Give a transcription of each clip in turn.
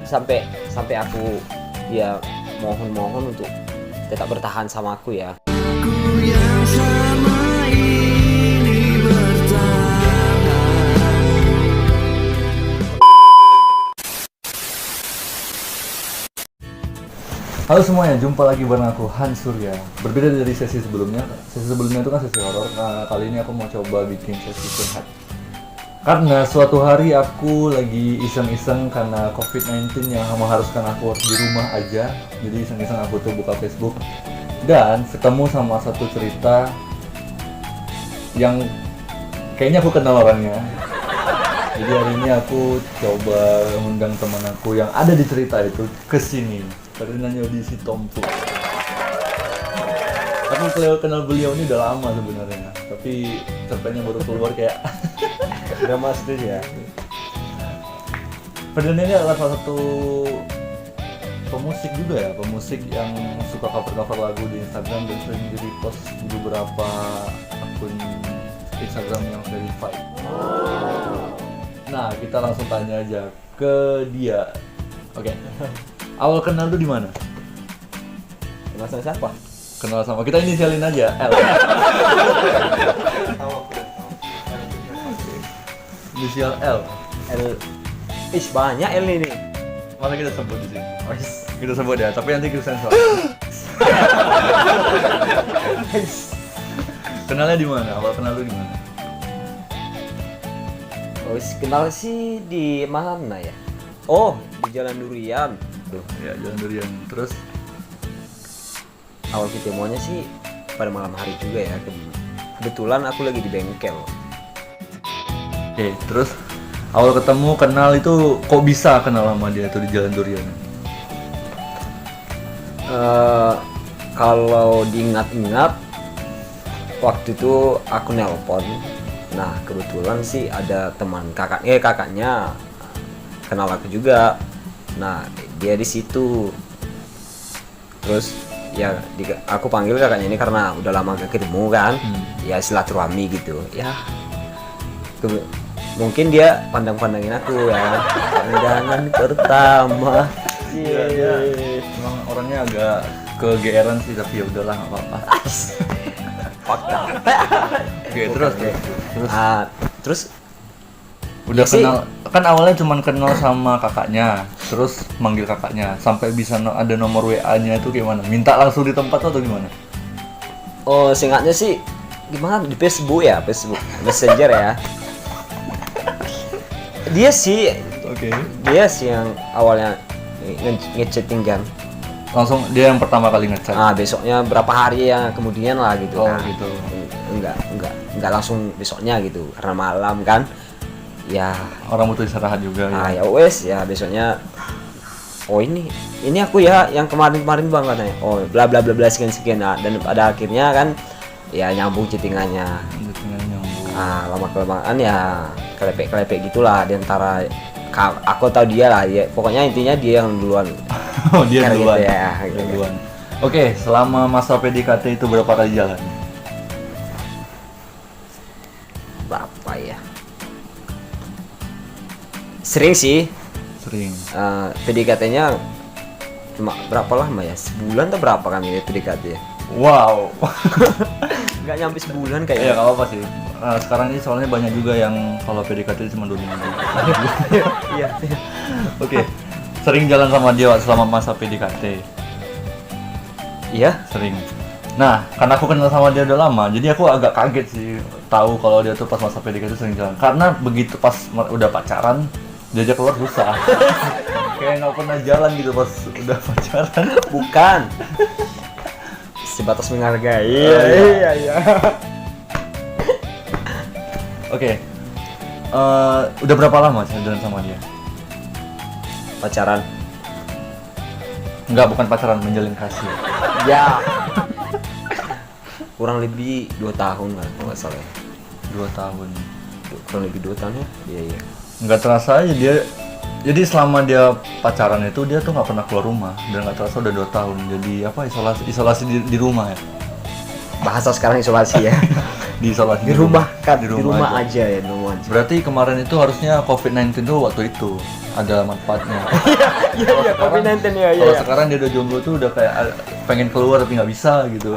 sampai sampai aku dia mohon untuk tetap bertahan sama aku ya. Halo semuanya, jumpa lagi bareng aku Hans Surya. Berbeda dari sesi sebelumnya itu kan sesi horor. Nah, kali ini aku mau coba bikin sesi curhat. Karena suatu hari aku lagi iseng-iseng karena COVID-19 yang mengharuskan aku harus di rumah aja. Jadi iseng-iseng aku tuh buka Facebook dan ketemu sama satu cerita yang kayaknya aku kenal orangnya. Jadi hari ini aku coba mengundang teman aku yang ada di cerita itu ke sini. Ferdinand Yodi Sitompul. Aku kenal beliau ini udah lama sebenarnya, tapi cerpennya baru keluar kayak Drama sedih ya. Ferdinand ini adalah salah satu pemusik juga ya, pemusik yang suka cover lagu di Instagram dan sering di repost di beberapa akun Instagram yang verified. Nah, kita langsung tanya aja ke dia. Oke. Awal kenal tuh di mana? Kenal sama siapa? Kenal sama kita inisialin aja, L. Inisial L. Ish, banyak L ini. Masa kita sebut di sini? Oh, Kita sebut ya, tapi nanti kita sensor. Kenalnya di mana? Awal kenal lu di mana? kenal sih di mana ya? Oh, di Jalan Durian. Tuh, ya Jalan Durian. Terus Awal ketemuannya sih pada malam hari juga ya. Kebetulan aku lagi di bengkel. oke, terus awal ketemu kenal itu kok bisa kenal sama dia tuh di Jalan Durian? Kalau diingat-ingat, waktu itu aku nelpon. Nah, kebetulan sih ada teman kakaknya kenal aku juga. Nah, dia di situ. Terus ya aku panggil kakaknya ini karena udah lama gak ketemu kan. Ya silaturahmi gitu. Ya mungkin dia pandang-pandangin aku ya. Pandangan pertama. Iya. Emang orangnya agak kegeeran sih, tapi ya udahlah nggak apa-apa. Fakta. Oke, terus. Terus Udah ya sih. kenal, kan awalnya cuma kenal sama kakaknya, terus manggil kakaknya, sampai bisa ada nomor WA-nya itu gimana? Minta langsung di tempat atau gimana? Oh, singkatnya sih gimana di Facebook ya, Facebook Messenger ya. Dia sih Oke. yang awalnya ngechatting kan. Langsung dia yang pertama kali ngechat. Besoknya berapa hari yang kemudian lah gitu. Oh, gitu. Enggak langsung besoknya gitu karena malam kan. Ya, Orang butuh istirahat juga ya. ya wes ya besoknya. Oh ini aku ya yang kemarin bang katanya. Oh bla bla bla bla sekian. Dan pada akhirnya kan ya nyambung chattingannya. Dengan nyambung. Lama kelamaan ya kelepek gitulah di antara aku tahu dia lah ya. Pokoknya intinya dia yang duluan. Oh, dia Kayak duluan. gitu ya, Dia gitu. duluan. Oke, selama masa PDKT itu berapa kali jalan? Berapa ya? Sering sih. Sering. PDKT-nya cuma berapa lama ya? Sebulan atau berapa kami ya PDKT ya? Wow. Nggak nyampe sebulan Ya kayaknya. nggak apa-apa sih. Sekarang ini soalnya banyak juga yang kalau PDKT cuma 2 minggu. Iya. Oke. Sering jalan sama dia selama masa PDKT. Iya. Sering. Nah, karena aku kenal sama dia udah lama, jadi aku agak kaget sih tahu kalau dia tuh pas masa PDKT sering jalan. Karena begitu pas udah pacaran, diajak keluar susah. Kayak nggak pernah jalan gitu pas udah pacaran. Bukan. Sebatas menghargai. Iya. Oke. Udah berapa lama sih jalan sama dia? Pacaran. Enggak, bukan pacaran, menjalin kasih. Ya. Kurang lebih 2 tahun lah kalau nggak salah. 2 tahun. Kurang lebih 2 tahun ya. Iya. Nggak terasa aja dia. Jadi selama dia pacaran itu dia tuh nggak pernah keluar rumah dan nggak terasa udah 2 tahun. Jadi apa isolasi di rumah ya? bahasa sekarang isolasi ya. Diisolasi Di rumah kan, Di di rumah rumah aja. aja ya, di rumah aja. Berarti kemarin itu harusnya COVID-19 tuh waktu itu ada manfaatnya. Iya, COVID-19 ya, Kalau sekarang dia udah jomblo tuh udah kayak pengen keluar tapi nggak bisa gitu.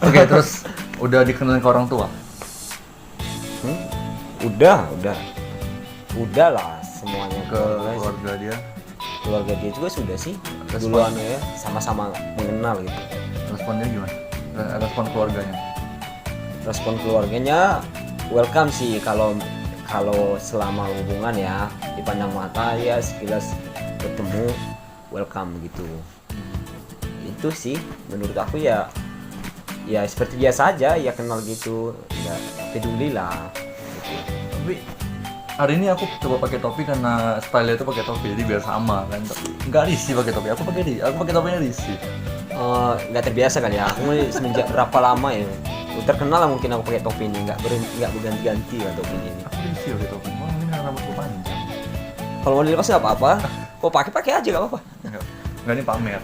Oke, terus udah dikenalin ke orang tua? Udah lah semuanya Ke keluarga dia? keluarga dia juga sudah sih. Respon. Duluan ya, sama-sama mengenal gitu. Responnya gimana? Respon keluarganya? Respon keluarganya welcome sih, kalau selama hubungan ya dipandang mata ya sekilas ketemu welcome gitu. Itu sih menurut aku ya seperti biasa aja ya, kenal gitu ya, peduli lah gitu. Tapi hari ini aku coba pakai topi karena style itu pakai topi jadi biar sama kan. Nggak risih pakai topi. Aku pakai topinya risih. Nggak terbiasa kali ya, aku mulai semenjak berapa lama ya terkenal lah mungkin aku pakai topi ini, nggak berganti-ganti lah topi ini. Aku risih pakai topi. Oh, ini rambutku panjang. Kalau mau dilepas nggak apa-apa, kok pakai aja nggak apa-apa. Nggak, ini pamer.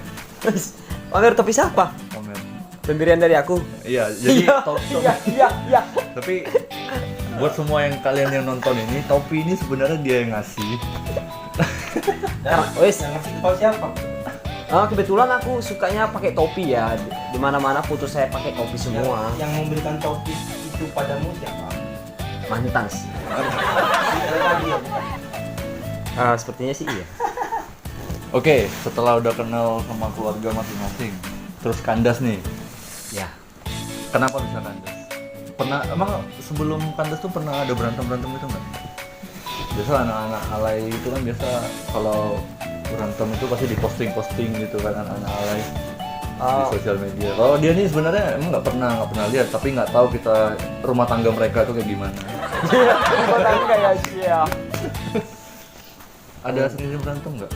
Pamer topi siapa? Pamer. Pemberian dari aku. Iya, jadi Iya. Tapi buat semua yang kalian yang nonton ini, topi ini sebenarnya dia yang ngasih. Wes, Yang ngasih tahu siapa? kebetulan aku sukanya pakai topi ya. Di mana-mana foto saya pakai topi semua. Yang memberikan topik itu padamu siapa? Mantan sih. Tidak lagi ya, bukan? Sepertinya sih iya. Oke, setelah udah kenal sama keluarga masing-masing, terus kandas nih. Ya. Kenapa bisa kandas? Emang sebelum kandas tuh pernah ada berantem gitu nggak? Biasa anak-anak alay itu kan biasa kalau berantem itu pasti diposting gitu kan anak-anak alay di sosial media. Kalau dia nih sebenarnya emang nggak pernah lihat, tapi nggak tahu kita rumah tangga mereka tuh kayak gimana. Rumah tangga ya sih ya. Ada sering berantem nggak?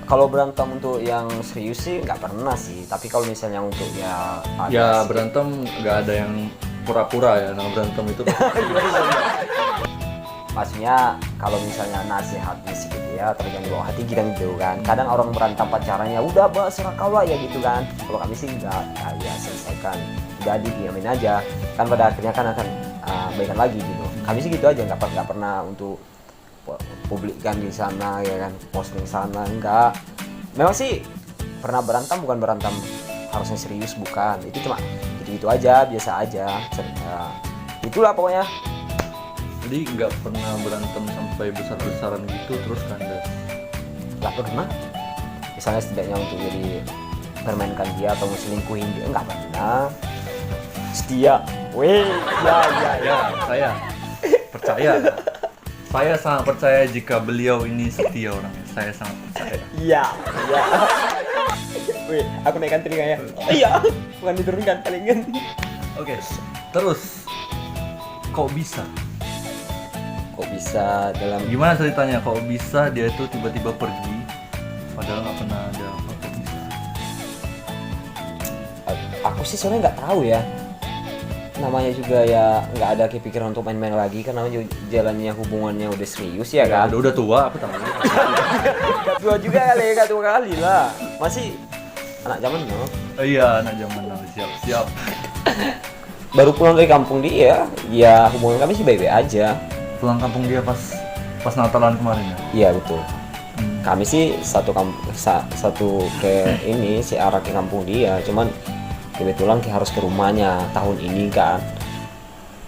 Kalau berantem untuk yang serius sih nggak pernah sih. Tapi kalau misalnya untuk ya ada Ya sedikit- berantem nggak ada yang pura-pura ya, nah berantem itu maksudnya kalau misalnya nasihatnya sih gitu ya, tergantung di bawah hati kita gitu kan. Kadang orang berantem pacarannya udah serah kau lah ya gitu kan. Kalau kami sih enggak, ya selesaikan, udah diamin aja kan, pada akhirnya kan akan baikan lagi gitu. Kami sih gitu aja, nggak pernah untuk publikkan di sana ya kan, posting sana, enggak. Memang sih pernah berantem, bukan berantem harusnya serius, bukan, itu cuma gitu-gitu aja, biasa aja. Itulah pokoknya. jadi nggak pernah berantem sampai besar-besaran gitu terus kandas. Nggak pernah, misalnya setidaknya untuk jadi permainkan dia atau selingkuhin dia, nggak pernah. Setia, weh, Ya, saya percaya. Saya sangat percaya jika beliau ini setia orangnya. Saya sangat percaya. iya. Weh, aku naikkan telinganya. Iya, bukan diturunkan palingan. Oke, terus kok bisa? Kok bisa dalam Gimana ceritanya? Kok bisa dia itu tiba-tiba pergi padahal nggak pernah ada apa, kok bisa? aku sih sebenarnya nggak tahu ya, namanya juga ya nggak ada kepikiran untuk main-main lagi kan, namanya jalannya hubungannya udah serius ya kan. Udah tua, aku tahu. Nggak tua juga kali, nggak tua kali lah, masih anak zaman no. Iya, anak zaman now. Siap. Baru pulang dari kampung dia, ya hubungan kami sih baik-baik aja. Pulang kampung dia pas Natalan kemarin ya. Iya betul. Kami sih satu ke ini si arah ke kampung dia, cuman kebetulan harus ke rumahnya tahun ini kan.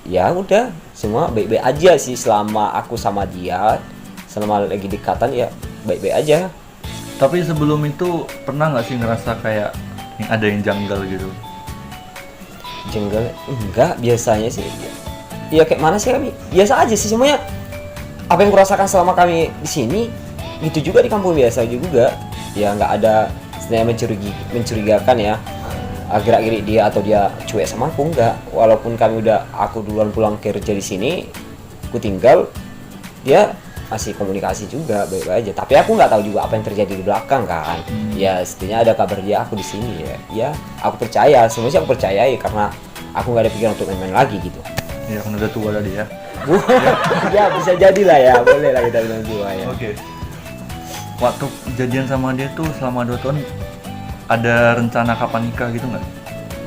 Ya udah, semua baik-baik aja sih selama aku sama dia, selama lagi dekatan ya baik-baik aja. Tapi sebelum itu pernah nggak sih ngerasa kayak ada yang janggal gitu? Jengkel enggak, biasanya sih ya kayak mana sih, kami biasa aja sih semuanya. Apa yang kurasakan selama kami di sini gitu juga di kampung biasa juga ya, nggak ada sebenarnya mencurigakan ya gerak-gerik dia atau dia cuek sama aku, enggak. Walaupun aku duluan pulang kerja di sini, aku tinggal, dia masih komunikasi juga baik-baik aja. Tapi aku nggak tahu juga apa yang terjadi di belakang kan. Ya setidaknya ada kabar dia aku di sini ya. Ya aku percaya, semuanya aku percayai karena aku nggak ada pikiran untuk main-main lagi gitu. Ya kan udah tua tadi ya. Ya bisa jadilah ya, boleh lah kita bilang tua ya. Oke. Waktu jadian sama dia tuh selama 2 tahun Ada rencana kapan nikah gitu nggak?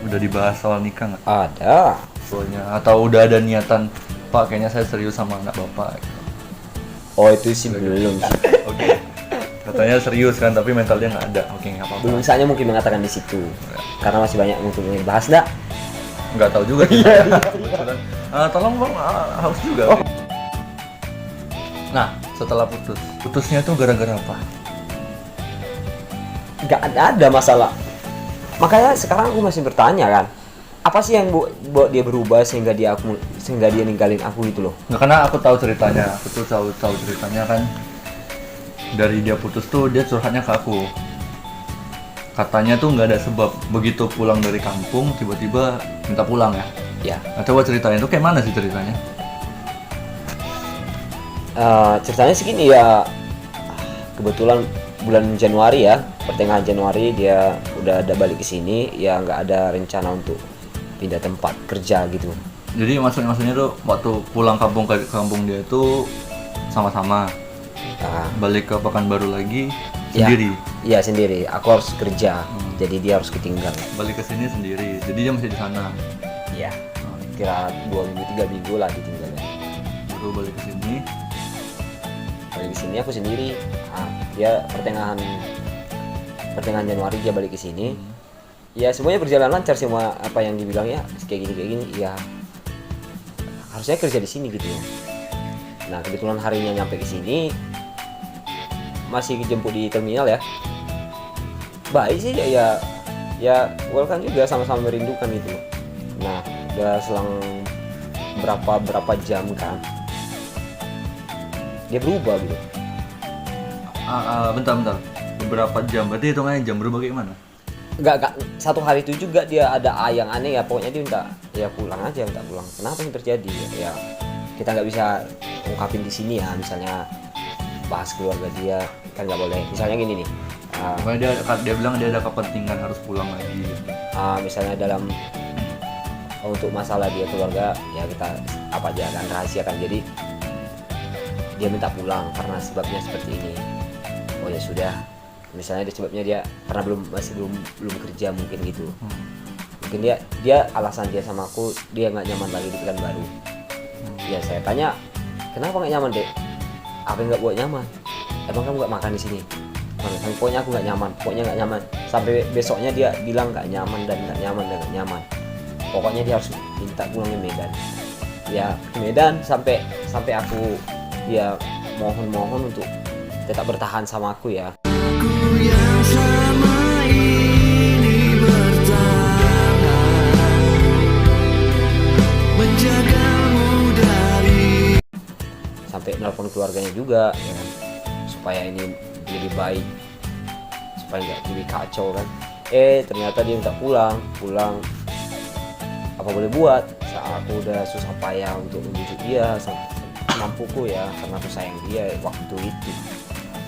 Udah dibahas soal nikah nggak? Ada. Soalnya atau udah ada niatan, Pak kayaknya saya serius sama anak bapak gitu. Oh itu sih belum sih. Oke. Katanya serius kan, tapi mentalnya nggak ada. Oke, nggak apa-apa. Belum saatnya mungkin mengatakan di situ. Karena masih banyak untuk dibahas dah. Nggak tahu juga sih. Kebetulan. Tolong bang, harus juga. Nah, setelah putusnya tuh gara-gara apa? Nggak ada masalah. Makanya sekarang aku masih bertanya kan, apa sih yang buat dia berubah sehingga dia ninggalin aku gitu loh? Nggak, karena aku tahu ceritanya. Aku tuh tahu ceritanya kan. Dari dia putus tuh dia curhatnya ke aku. Katanya tuh nggak ada sebab, begitu pulang dari kampung tiba-tiba minta pulang ya. Ya. Nah, coba ceritain tuh kayak mana sih ceritanya? Ceritanya segini ya, kebetulan bulan Januari ya, pertengahan Januari dia udah ada balik ke sini, ya nggak ada rencana untuk pindah tempat kerja gitu. Jadi maksudnya tuh waktu pulang kampung ke kampung dia tuh sama-sama, balik ke Pekanbaru lagi sendiri. Iya sendiri. Aku harus kerja, jadi dia harus ketinggal. Balik ke sini sendiri, jadi dia masih di sana. Iya. Kira 2 minggu 3 minggu lah ditinggalnya. Baru balik ke sini. Balik ke sini aku sendiri. Dia pertengahan Januari dia balik ke sini. Ya semuanya berjalan lancar, semua apa yang dibilang ya kayak gini ya harusnya kerja di sini gitu ya. Nah kebetulan harinya nyampe ke sini masih dijemput di terminal ya. Baik sih ya welcome juga, sama-sama merindukan gitu loh. Nah udah selang berapa jam kan dia berubah gitu. Bentar. Beberapa jam, berarti hitungannya jam berubah kayak mana? Enggak, satu hari itu juga dia ada yang aneh ya, pokoknya dia minta ya pulang aja, minta pulang. Kenapa ini terjadi ya, kita nggak bisa ungkapin di sini ya, misalnya bahas keluarga dia kan nggak boleh, misalnya gini nih, Pokoknya dia bilang dia ada kepentingan harus pulang lagi. misalnya dalam untuk masalah dia keluarga ya kita apa aja kan rahasiakan, jadi dia minta pulang karena sebabnya seperti ini. Oh ya sudah, misalnya sebabnya dia karena masih belum kerja mungkin gitu. Mungkin dia alasan dia sama aku, dia nggak nyaman lagi di Pekanbaru. Ya saya tanya, kenapa nggak nyaman dek? Apa yang nggak buat nyaman? Emang kamu nggak makan di sini? Pokoknya aku nggak nyaman. Sampai besoknya dia bilang nggak nyaman. Pokoknya dia harus minta pulang ke Medan. Ya ke Medan sampai aku ya mohon untuk tetap bertahan sama aku ya. Sampai nelpon keluarganya juga ya kan, supaya ini lebih baik, supaya nggak lebih kacau kan. Ternyata dia minta pulang. Apa boleh buat, saat aku udah susah payah untuk membujuk dia mampuku ya, karena aku sayang dia waktu itu.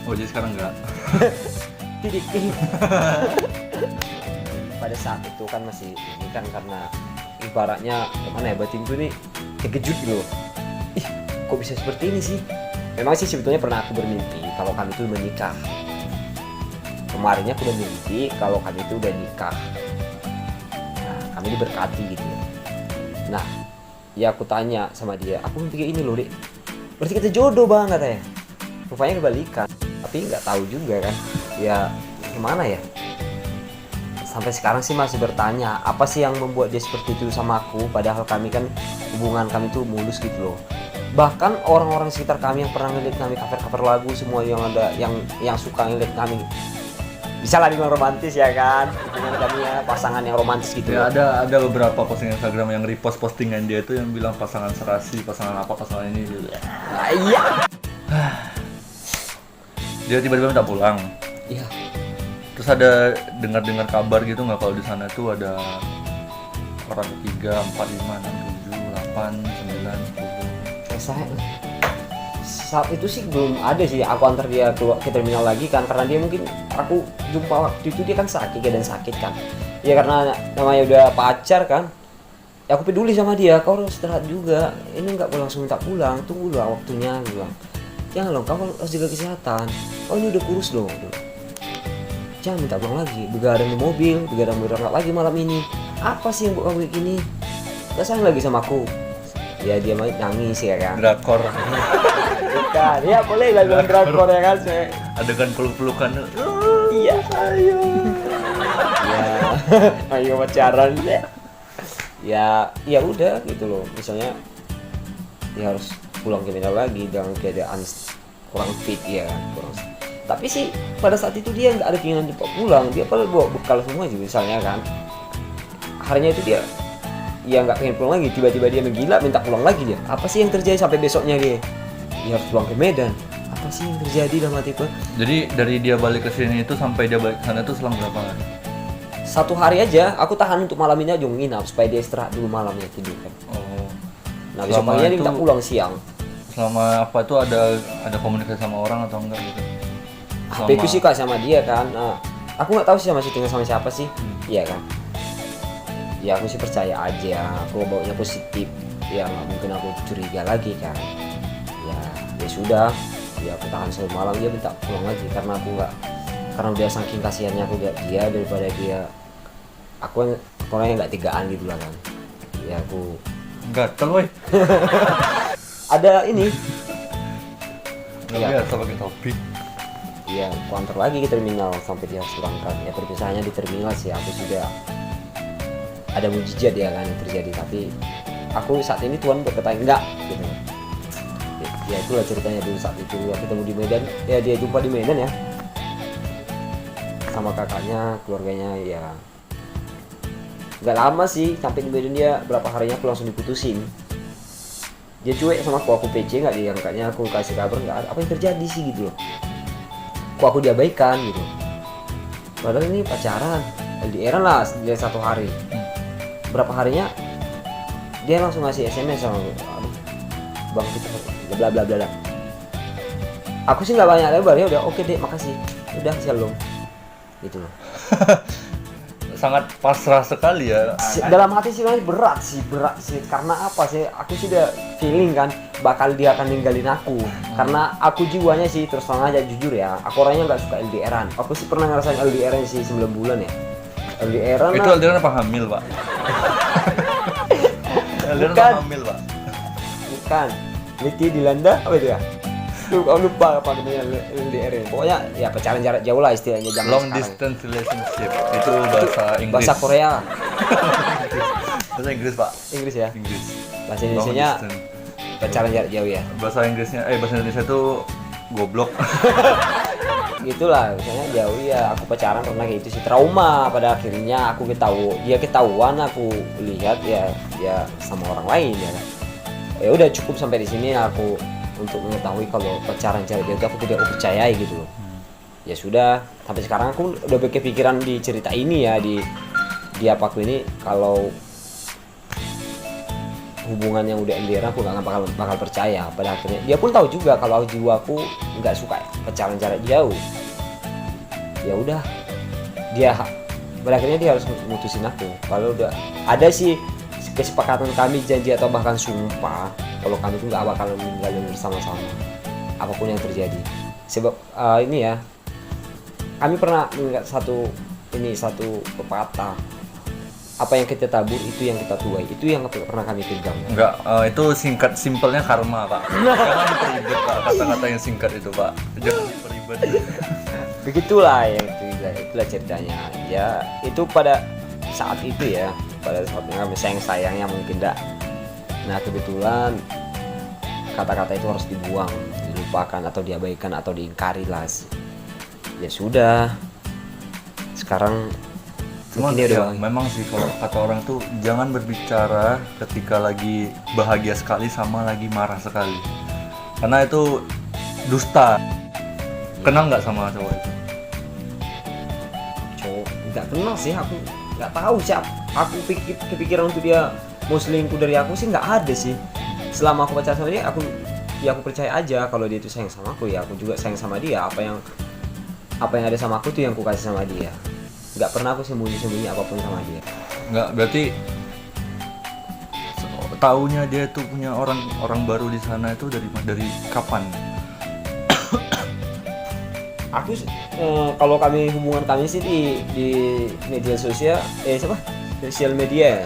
Oh jadi sekarang enggak? Tidik. Pada saat itu kan masih ini kan, karena ibaratnya gimana ya, batinku ini terkejut gitu loh. Ih, kok bisa seperti ini sih? Memang sih sebetulnya pernah aku bermimpi kalau kami itu menikah. Kemarinnya aku udah mimpi kalau kami itu udah nikah. Nah, kami diberkati gitu ya. Nah, ya aku tanya sama dia, aku mimpi kayak ini loh dek, berarti kita jodoh bang katanya. Rupanya kebalikan, tapi nggak tahu juga kan. Ya gimana ya? Sampai sekarang sih masih bertanya, apa sih yang membuat dia seperti itu sama aku, padahal kami kan hubungan kami tuh mulus gitu loh. Bahkan orang-orang sekitar kami yang pernah ngeliat kami cover lagu, semua yang ada yang suka ngeliat kami, bisa lah bilang romantis ya kan, hubungan kami ya pasangan yang romantis gitu Ya, loh. ada beberapa postingan Instagram yang repost postingan dia itu yang bilang pasangan serasi, pasangan ini gitu. Nah, iya. Dia tiba-tiba minta pulang. Iya. Terus ada dengar kabar gitu nggak kalau di sana tuh ada orang 3, 4, 5, 6, 7, 8, 9, 10. Saat itu sih belum ada sih, aku antar dia keluar ke terminal lagi kan, karena dia mungkin aku jumpa waktu itu dia kan sakit kan ya, karena namanya udah pacar kan ya, aku peduli sama dia, kau harus istirahat juga, ini nggak boleh langsung minta pulang, tunggu lah waktunya, bilang jangan loh, kau harus jaga kesehatan, oh ini udah kurus loh, jangan minta pulang lagi, begadang di mobil, begadang berangkat lagi malam ini. Apa sih yang buat kamu kayak gini? Gak sayang lagi sama aku. Ya dia nangis ya kan. Drakor. Bukan, ya boleh lah bilang drakor ya kan. Adegan peluk-pelukan. Iya, ayo. Ya, ayo pacaran deh. Ya udah gitu loh. Misalnya dia harus pulang ke Medan lagi dalam keadaan kurang fit ya kan, kurang. Tapi sih pada saat itu dia nggak ada keinginan cepat pulang, dia padahal bawa bekal semua sih misalnya kan. Harinya itu dia ya nggak pengen pulang lagi, tiba-tiba dia menggila minta pulang lagi dia. Apa sih yang terjadi sampai besoknya dia harus pulang ke Medan? Apa sih yang terjadi dalam hati gue? Jadi dari dia balik ke sini itu sampai dia balik ke sana itu selang berapa hari? 1 hari aja, aku tahan untuk malam ini aja nginap supaya dia istirahat dulu malamnya tidur kan. Oh. Nah besok Selama paginya dia itu- minta pulang siang. Selama apa itu ada komunikasi sama orang atau enggak gitu? HP ku sih kak sama dia kan. Nah, aku nggak tahu sih masih tinggal sama siapa sih. Iya kan. Ya aku sih percaya aja. Aku baunya positif. Ya nggak mungkin aku curiga lagi kan. Ya sudah. Ya aku tahan satu malam dia minta pulang lagi karena aku nggak. Karena udah saking kasihannya aku lihat dia daripada dia. Aku orangnya nggak tegaan gitu lah kan. Ya aku Gatel woi. ada ini. Nggak Iya. biasa pakai topi. Iya, aku antar lagi ke terminal sampai dia harus berangkat. Ya perpisahannya di terminal sih, aku sudah ada mujizat ya kan yang terjadi. Tapi aku saat ini Tuhan berkata enggak gitu. Ya itulah ceritanya dulu saat itu ya, ketemu di Medan. Ya dia jumpa di Medan ya sama kakaknya, keluarganya ya. Nggak lama sih sampai di Medan, dia berapa harinya aku langsung diputusin. Dia cuek sama aku PC nggak diangkatnya, aku kasih kabar nggak ada apa yang terjadi sih gitu loh. Kok aku diabaikan gitu. Padahal ini pacaran, LDR lah dia 1 hari. Berapa harinya dia langsung ngasih SMS sama gue. Aduh, bang kita bla bla bla bla. Aku sih nggak banyak lebar ya, udah oke deh makasih. Udah shalom. Gitu loh. Sangat pasrah sekali ya. Dalam hati sih berat sih karena apa sih, aku sih udah feeling kan bakal dia akan ninggalin aku. Karena aku jiwanya sih terus terang aja jujur ya, aku orangnya nggak suka LDRan. Aku sih pernah ngerasain LDRan sih 9 bulan ya. LDRan Itu LDR apa hamil, Pak? LDR Bukan. apa hamil, Pak? bukan Niti Dilanda apa itu ya, lupa apa namanya LDRan. Pokoknya ya pacaran jarak jauh lah istilahnya zaman Long sekarang. distance relationship. Itu bahasa Inggris. Bahasa Korea, Bahasa Inggris, Pak. Inggris ya. Inggris. Bahasa Long Indonesianya distance. pacaran jarak jauh ya. Bahasa Inggrisnya bahasa Indonesia itu goblok. Gitulah misalnya jauh ya, aku pacaran pernah kayak gitu sih, trauma. Pada akhirnya aku ketahuan, aku lihat ya dia sama orang lain ya kan. Ya udah cukup sampai di sini aku untuk mengetahui kalau pacaran jarak jauh itu aku tidak percayai gitu loh. Ya sudah, sampai sekarang aku udah berkepikiran di cerita ini ya, di apaku ini, kalau hubungan yang udah LDR aku nggak bakal percaya. Pada akhirnya dia pun tahu juga kalau jiwaku nggak suka pacaran jarak jauh. Ya udah, pada akhirnya dia harus mutusin aku. Kalau udah ada sih kesepakatan kami, janji atau bahkan sumpah kalau kami tuh nggak bakal meninggalin bersama-sama apapun yang terjadi. Sebab ini ya, kami pernah mengingat satu pepatah, apa yang kita tabur itu yang kita tuai, itu yang pernah kami pegang. Enggak, itu simpelnya karma, Pak. Jangan diperibet, Pak. Kata-kata yang singkat itu, Pak. Jangan diperibet. Begitulah itulah ceritanya ya. Itu pada saat itu ya, pada saat yang kami sayangnya mungkin enggak. Nah kebetulan kata-kata itu harus dibuang, dilupakan atau diabaikan atau diingkari lah. Ya sudah, sekarang Cuman mungkin dia ya, udah memang sih kalau kata orang tuh jangan berbicara ketika lagi bahagia sekali sama lagi marah sekali. Karena itu dusta. Kenal nggak sama cowok itu? cowok nggak kenal sih, aku nggak tahu siapa. Aku kepikiran untuk dia mau selingkuh dari aku sih nggak ada sih. Selama aku pacaran sama dia, aku percaya aja kalau dia itu sayang sama aku, ya aku juga sayang sama dia. Apa yang ada sama aku tuh yang aku kasih sama dia. Nggak pernah aku sembunyi apapun sama dia. Nggak, berarti taunya dia tuh punya orang baru di sana itu dari kapan? Kalau hubungan kami sih di media sosial, sosial media.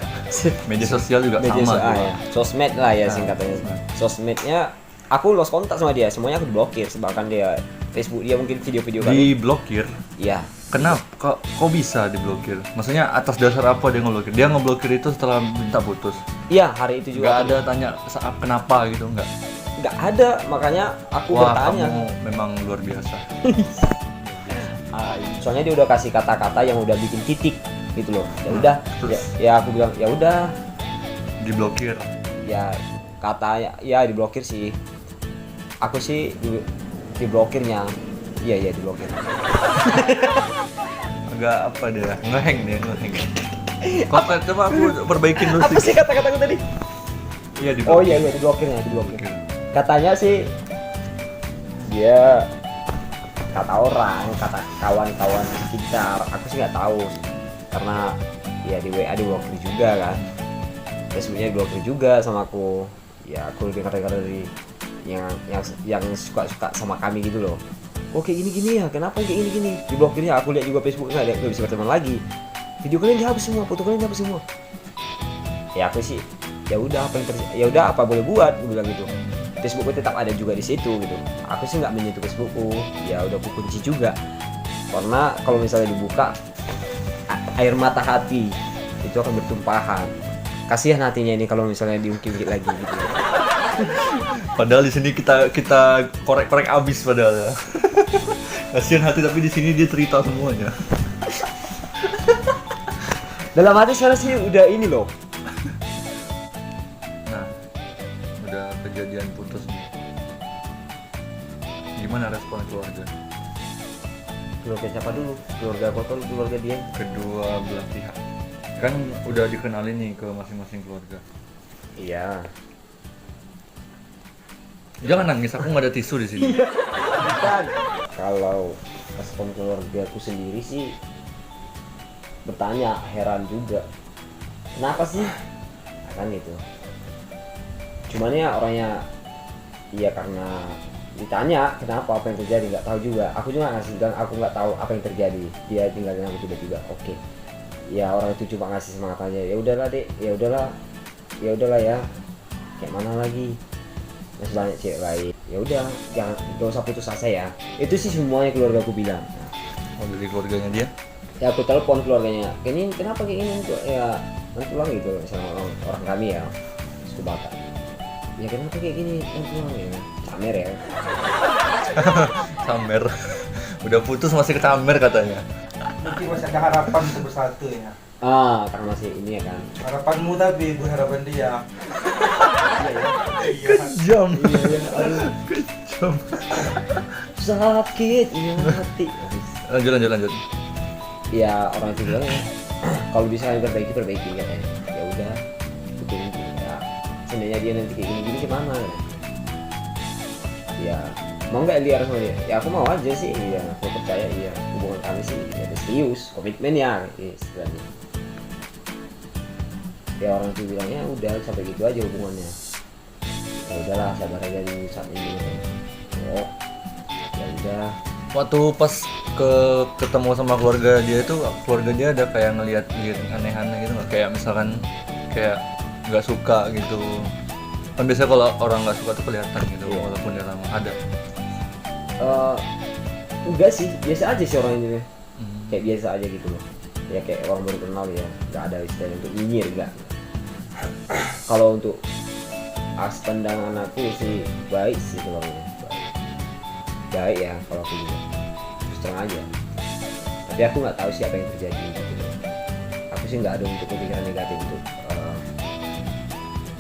Media sosial juga Media sama. ya. Sosmed lah ya Nah, singkatannya. nah. Sosmednya aku lost kontak sama dia, semuanya aku diblokir, bahkan dia Facebook dia mungkin video-video kami. Diblokir. Iya. Kenapa? Kok bisa diblokir? Maksudnya atas dasar apa dia ngeblokir? Dia ngeblokir itu setelah minta putus. Iya, hari itu Nggak juga ada tanya saat kenapa gitu, nggak? nggak ada, makanya aku Wah, bertanya. kamu memang luar biasa. Soalnya dia udah kasih kata-kata yang udah bikin titik gitu loh. Ya udah, Terus? ya aku bilang ya udah, Diblokir. ya katanya ya diblokir sih. Aku sih diblokirnya. Iya diblokir. Agak apa dia? Ngeheng. Kok coba aku perbaikin dulu Apa sih. sih kata-kataku tadi? Iya Oh diblokir. iya diblokirnya, diblokir. Diblokir. Katanya sih dia kata orang, kata kawan-kawan sekitar. Aku sih nggak tahu karena ya di WA diblokir juga kan. Facebooknya diblokir juga sama aku. Ya aku lebih kata-kata dari yang suka-suka sama kami gitu loh. Oh kayak gini-gini ya, kenapa kayak gini-gini? Diblokirnya aku lihat juga Facebooknya nggak bisa berteman lagi. Video kalian dihapus semua, foto kalian dihapus semua. Ya aku sih ya udah apa yang ya udah apa boleh buat, aku bilang gitu. Facebookku tetap ada juga di situ gitu. Aku sih nggak menyentuh Facebookku, ya udah aku kunci juga. Karena kalau misalnya dibuka, air mata hati itu akan bertumpahan. Kasihan hatinya ini kalau misalnya diungkit lagi gitu. Padahal di sini kita korek-korek abis padahal ya. Kasihan hati tapi di sini dia cerita semuanya. Dalam hati sekarang sih udah ini loh. Nah, udah kejadian putus nih. Gimana respon keluarga? Keluarga siapa dulu? Keluarga aku atau keluarga dia? Kedua belah pihak. Kan udah dikenalin nih ke masing-masing keluarga. Iya. Jangan nangis, aku nggak ada tisu di sini. Bukan. Kalau respon keluarga aku sendiri sih bertanya, heran juga. Kenapa sih? Nah, kan gitu. Cuman ya orangnya iya karena ditanya kenapa apa yang terjadi nggak tahu juga. Aku juga ngasih bilang aku nggak tahu apa yang terjadi. Dia tinggalin aku tiba-tiba. Oke. Ya orang itu cuma ngasih semangat aja. Ya udahlah dek, ya udahlah ya. Kayak mana lagi? Masih banyak cewek lain. Ya udah, jangan gak usah putus asa ya. Itu sih semuanya keluarga aku bilang. Nah, Oh, dari keluarganya dia? ya aku telepon keluarganya. Ini kenapa kayak gini tuh? Ya nanti ulang gitu sama orang kami ya. Suku Batak. Ya kenapa kayak gini? Nanti ulang ya. Camer ya. Samer. Udah putus masih ketamer katanya. Mungkin masih ada harapan untuk bersatu ya. Karena masih ini ya kan. Harapanmu tapi bukan harapan dia. Iya. Jam. Iya, aduh. Jam. Sakit ya hati. Lanjut. Ya orang itu bilang ya, kalau bisa perbaiki katanya. Ya udah, dukung ya. Seandainya dia nanti kayak gini gimana? Ya mau nggak liar sama dia? Ya aku mau aja sih. Iya, aku percaya iya hubungan kami sih ya serius, komitmen ya istilahnya. Ya orang itu bilang ya udah sampai gitu aja hubungannya. Ya udahlah sabar aja dulu saat ini. Oh, ya udah. Waktu pas ketemu sama keluarga dia itu, keluarga dia ada kayak ngelihat aneh-aneh gitu nggak? Kayak misalkan kayak nggak suka gitu. Kan biasanya kalau orang nggak suka tuh kelihatan gitu, Iya. walaupun dia lama ada. Enggak sih, biasa aja sih orang ini. Hmm. Kayak biasa aja gitu loh. Ya kayak orang baru kenal ya, nggak ada istilah untuk nyinyir enggak. Kalau untuk pandangan aku sih baik sih keluarnya. Baik ya kalau aku juga. Terus terang aja. Tapi aku nggak tahu sih apa yang terjadi gitu loh. Aku sih nggak ada untuk pemikiran negatif untuk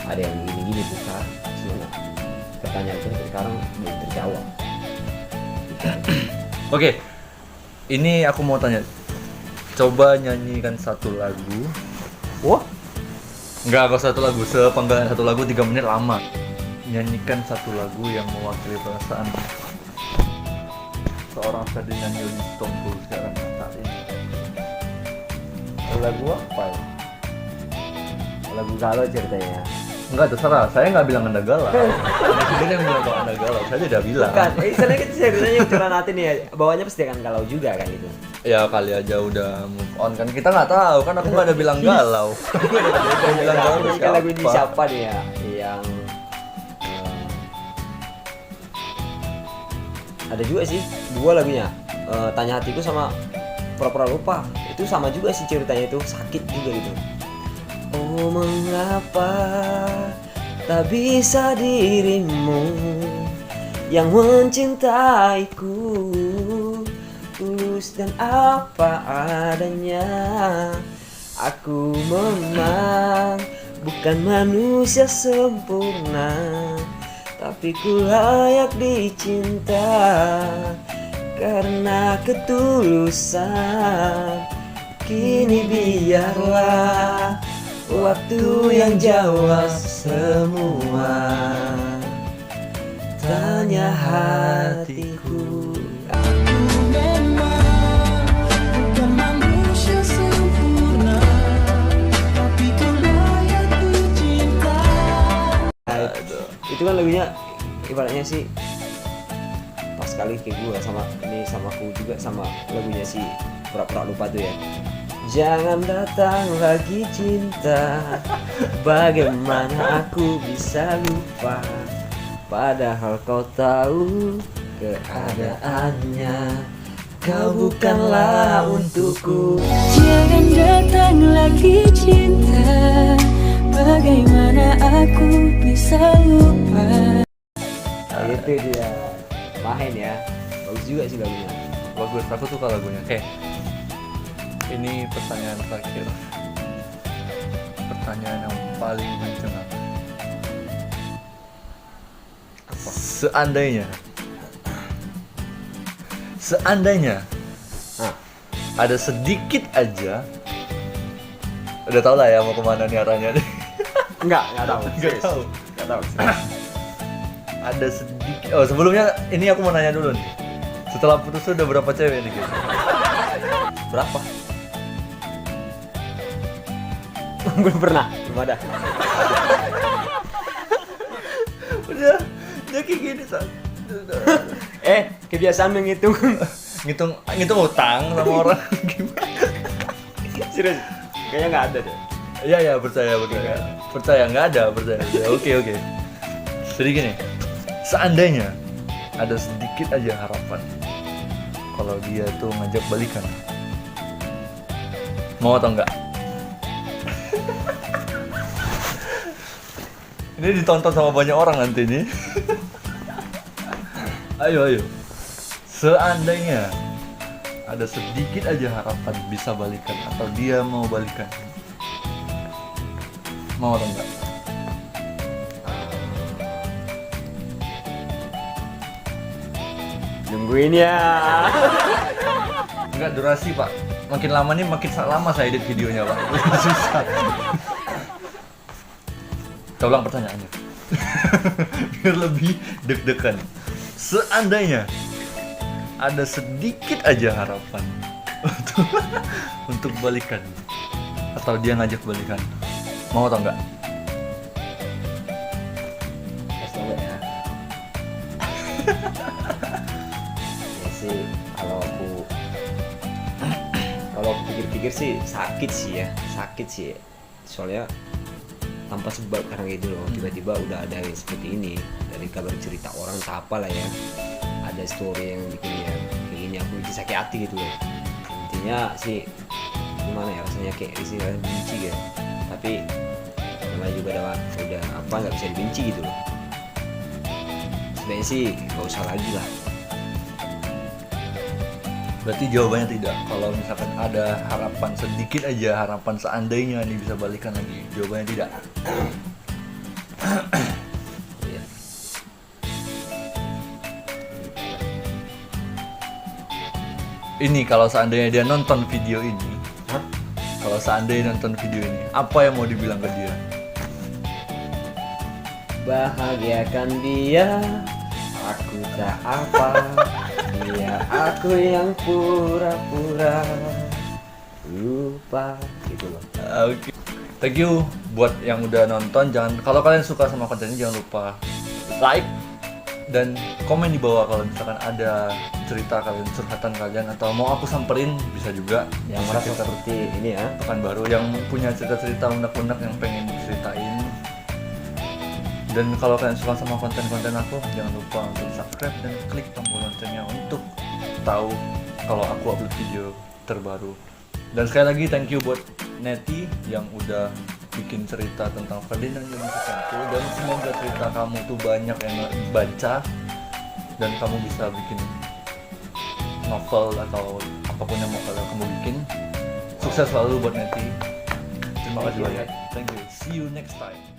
ada yang gini-gini bukan. Cuma pertanyaan itu sampai sekarang belum terjawab. Oke, ini aku mau tanya. Coba nyanyikan satu lagu. Wah, Enggak satu lagu, sepenggalan satu lagu 3 menit lama. Nyanyikan satu lagu yang mewakili perasaan seorang Ferdinand Yuli Sitompul sekarang saat ini. lagu apa ya? Lagu galau ceritanya. Enggak, terserah. Saya nggak bilang Anda galau. Anda sendiri yang bilang kalau Anda galau. Saya tidak bilang. Bukan, istilahnya kita ceritanya curahan hati nih ya. Bawahnya pasti akan galau juga kan itu. Ya kali aja udah move on kan. Kita nggak tahu kan, aku nggak ada bilang galau. Yang bilang galau Ini kan lagu ini siapa nih ya? Yang ada juga sih dua lagunya. Tanya Hatiku sama Pura-pura Lupa. Itu sama juga sih ceritanya, itu sakit juga gitu. Oh mengapa tak bisa dirimu yang mencintaiku tulus dan apa adanya. Aku memang bukan manusia sempurna, tapi ku layak dicinta karena ketulusan. Kini biarlah waktu yang jawab semua. Tanya hatiku. Itu kan lagunya ibaratnya sih pas sekali kayak gue sama ini, sama aku juga sama lagunya si Pura-pura Lupa tuh ya. Jangan datang lagi cinta, bagaimana aku bisa lupa, padahal kau tahu keadaannya, kau bukanlah untukku. Jangan datang lagi cinta, bagaimana aku bisa lupa. Itu dia main ya, bagus juga sih lagunya. Bagus, aku suka lagunya. Oke, ini pertanyaan terakhir. Pertanyaan yang paling mencengangkan. Apa? Seandainya Ah, ada sedikit aja, udah tau lah ya mau kemana nih arahnya nih. enggak tahu. Nggak tahu. Enggak tahu. Ada sedikit. Oh sebelumnya ini aku mau nanya dulu nih. Setelah putus udah berapa cewek nih guys? Berapa? Belum pernah, belum ada. Udah kayak gini San. Kebiasaan menghitung. ngitung utang sama orang gimana? Serius, kayaknya nggak ada deh. Iya percaya nggak ada percaya. Oke. Jadi gini, seandainya ada sedikit aja harapan kalau dia tuh ngajak balikan, mau atau enggak? Ini ditonton sama banyak orang nanti nih. Ayo. Seandainya ada sedikit aja harapan bisa balikan atau dia mau balikan, mau atau enggak? Nungguin ya. Enggak, durasi pak. Makin lama nih makin lama saya edit videonya pak. Susah. Kita ulang pertanyaannya. Biar lebih deg-degan. Seandainya ada sedikit aja harapan untuk balikan atau dia ngajak balikan, mau atau enggak? Kasih tau ya. Ya sih, kalau aku pikir-pikir sih sakit sih. Soalnya tanpa sebab karena gitu loh, tiba-tiba udah ada yang seperti ini dari kabar cerita orang tak apa lah ya, ada story yang bikin ya kayak gini, aku bikin sakit hati gitu loh. Intinya sih gimana ya, rasanya kayak isi benci gitu, tapi namanya juga udah apa, nggak bisa dibenci gitu loh. Sebenarnya sih nggak usah lagi lah. Berarti jawabannya tidak. Kalau misalkan ada harapan sedikit aja, harapan seandainya nih bisa balikan lagi, jawabannya tidak. Iya. Ini kalau seandainya dia nonton video ini, Hah? kalau seandainya nonton video ini, apa yang mau dibilang ke dia? Bahagiakan dia, aku tak apa. Dia aku yang pura-pura lupa gitu loh. Oke. Thank you buat yang udah nonton. Kalau kalian suka sama konten ini jangan lupa like dan komen di bawah kalau misalkan ada cerita kalian, curhatan kalian, atau mau aku samperin bisa juga. Yang Bisa merasa kita seperti ini ya. Pekanbaru yang punya cerita-cerita unek-unek yang pengen diceritain. Dan kalau kalian suka sama konten-konten aku, jangan lupa untuk subscribe dan klik tombol loncengnya untuk tahu kalau aku upload video terbaru. Dan sekali lagi thank you buat Neti yang udah bikin cerita tentang Ferdinand Yunus itu, dan semoga cerita kamu tuh banyak yang baca dan kamu bisa bikin novel atau apapun yang mau kamu bikin. Sukses selalu buat Neti. Terima kasih banyak. Thank you. See you next time.